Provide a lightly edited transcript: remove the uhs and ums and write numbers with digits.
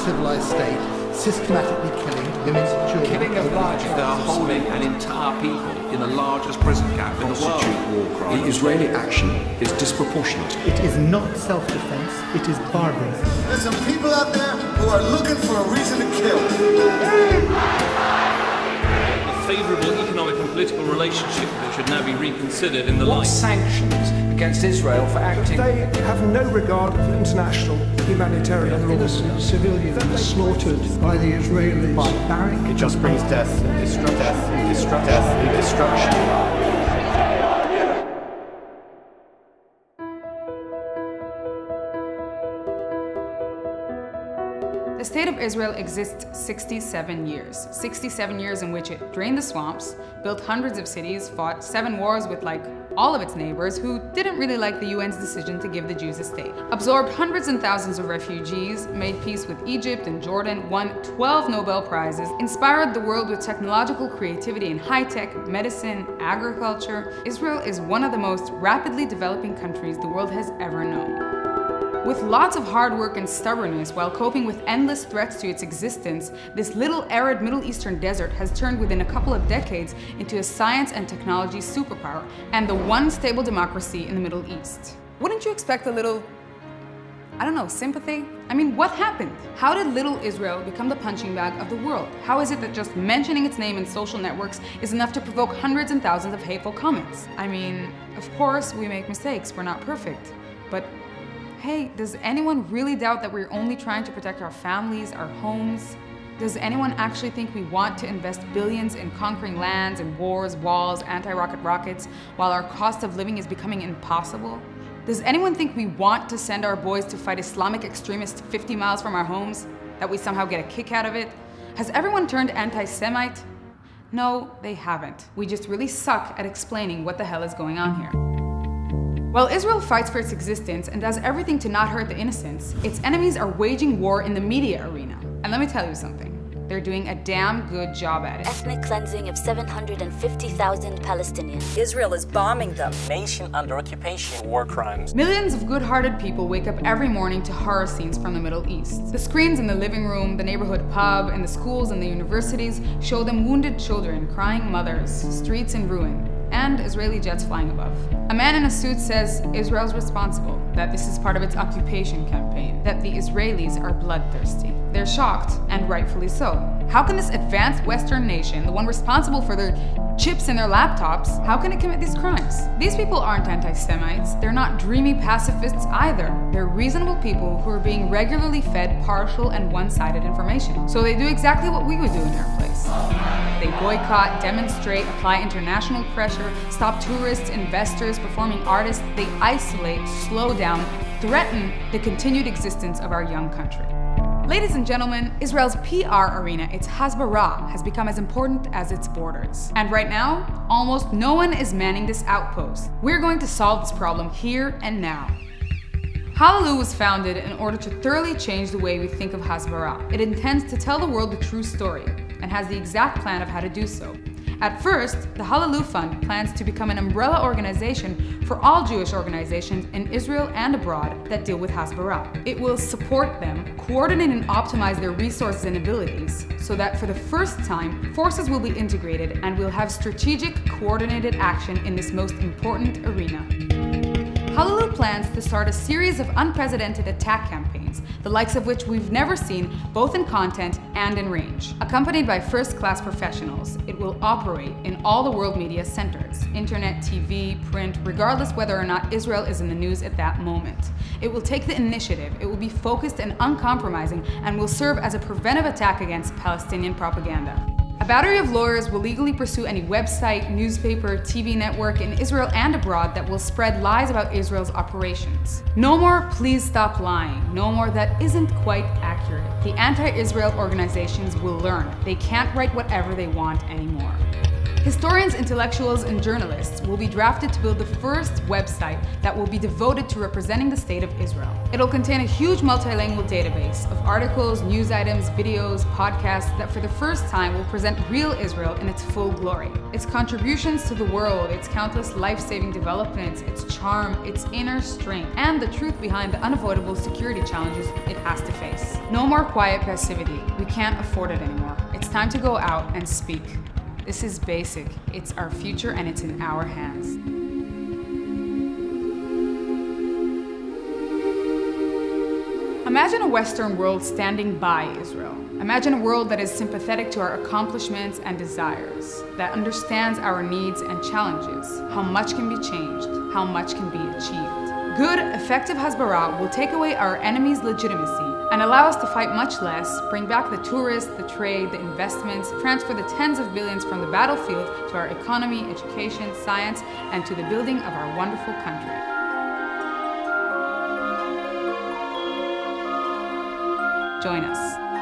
uncivilized state, systematically killing women, children... Killing of large, they are holding an entire people in the largest prison camp in the world. War crime. The Israeli action is disproportionate. It is not self-defense, it is barbarism. There's some people out there who are looking for a reason to kill. A favourable economic and political relationship that should now be reconsidered in the light. Sanctions against Israel for acting? They have no regard for international humanitarian laws. Innocent civilians slaughtered by the Israelis. Barbaric. It just brings death and destruction. Death and destruction. Death and destruction. The State of Israel exists 67 years. 67 years in which it drained the swamps, built hundreds of cities, fought 7 wars with all of its neighbors who didn't really like the UN's decision to give the Jews a state, absorbed hundreds and thousands of refugees, made peace with Egypt and Jordan, won 12 Nobel Prizes, inspired the world with technological creativity in high-tech, medicine, agriculture. Israel is one of the most rapidly developing countries the world has ever known. With lots of hard work and stubbornness while coping with endless threats to its existence, this little arid Middle Eastern desert has turned within a couple of decades into a science and technology superpower and the one stable democracy in the Middle East. Wouldn't you expect a little, I don't know, sympathy? I mean, what happened? How did little Israel become the punching bag of the world? How is it that just mentioning its name in social networks is enough to provoke hundreds and thousands of hateful comments? I mean, of course we make mistakes, we're not perfect, but hey, does anyone really doubt that we're only trying to protect our families, our homes? Does anyone actually think we want to invest billions in conquering lands and wars, walls, anti-rocket rockets, while our cost of living is becoming impossible? Does anyone think we want to send our boys to fight Islamic extremists 50 miles from our homes? That we somehow get a kick out of it? Has everyone turned anti-Semite? No, they haven't. We just really suck at explaining what the hell is going on here. While Israel fights for its existence and does everything to not hurt the innocents, its enemies are waging war in the media arena. And let me tell you something, they're doing a damn good job at it. Ethnic cleansing of 750,000 Palestinians. Israel is bombing them. Nation under occupation. War crimes. Millions of good-hearted people wake up every morning to horror scenes from the Middle East. The screens in the living room, the neighborhood pub, and the schools and the universities show them wounded children, crying mothers, streets in ruin, and Israeli jets flying above. A man in a suit says Israel's responsible, that this is part of its occupation campaign, that the Israelis are bloodthirsty. They're shocked, and rightfully so. How can this advanced Western nation, the one responsible for their chips in their laptops, how can it commit these crimes? These people aren't anti-Semites, they're not dreamy pacifists either. They're reasonable people who are being regularly fed partial and one-sided information. So they do exactly what we would do in their place. They boycott, demonstrate, apply international pressure, stop tourists, investors, performing artists. They isolate, slow down, threaten the continued existence of our young country. Ladies and gentlemen, Israel's PR arena, its Hasbara, has become as important as its borders. And right now, almost no one is manning this outpost. We're going to solve this problem here and now. Halalu was founded in order to thoroughly change the way we think of Hasbara. It intends to tell the world the true story and has the exact plan of how to do so. At first, the Halalu Fund plans to become an umbrella organization for all Jewish organizations in Israel and abroad that deal with Hasbara. It will support them, coordinate and optimize their resources and abilities, so that for the first time, forces will be integrated and we'll have strategic, coordinated action in this most important arena. Halalu plans to start a series of unprecedented attack campaigns, the likes of which we've never seen, both in content and in range. Accompanied by first-class professionals, it will operate in all the world media centers, internet, TV, print, regardless whether or not Israel is in the news at that moment. It will take the initiative, it will be focused and uncompromising, and will serve as a preventive attack against Palestinian propaganda. A battery of lawyers will legally pursue any website, newspaper, TV network in Israel and abroad that will spread lies about Israel's operations. No more "please stop lying," no more "that isn't quite accurate." The anti-Israel organizations will learn they can't write whatever they want anymore. Historians, intellectuals, and journalists will be drafted to build the first website that will be devoted to representing the State of Israel. It'll contain a huge multilingual database of articles, news items, videos, podcasts that for the first time will present real Israel in its full glory. Its contributions to the world, its countless life-saving developments, its charm, its inner strength, and the truth behind the unavoidable security challenges it has to face. No more quiet passivity. We can't afford it anymore. It's time to go out and speak. This is basic. It's our future and it's in our hands. Imagine a Western world standing by Israel. Imagine a world that is sympathetic to our accomplishments and desires, that understands our needs and challenges, how much can be changed, how much can be achieved. Good, effective Hasbara will take away our enemy's legitimacy and allow us to fight much less, bring back the tourists, the trade, the investments, transfer the tens of billions from the battlefield to our economy, education, science, and to the building of our wonderful country. Join us.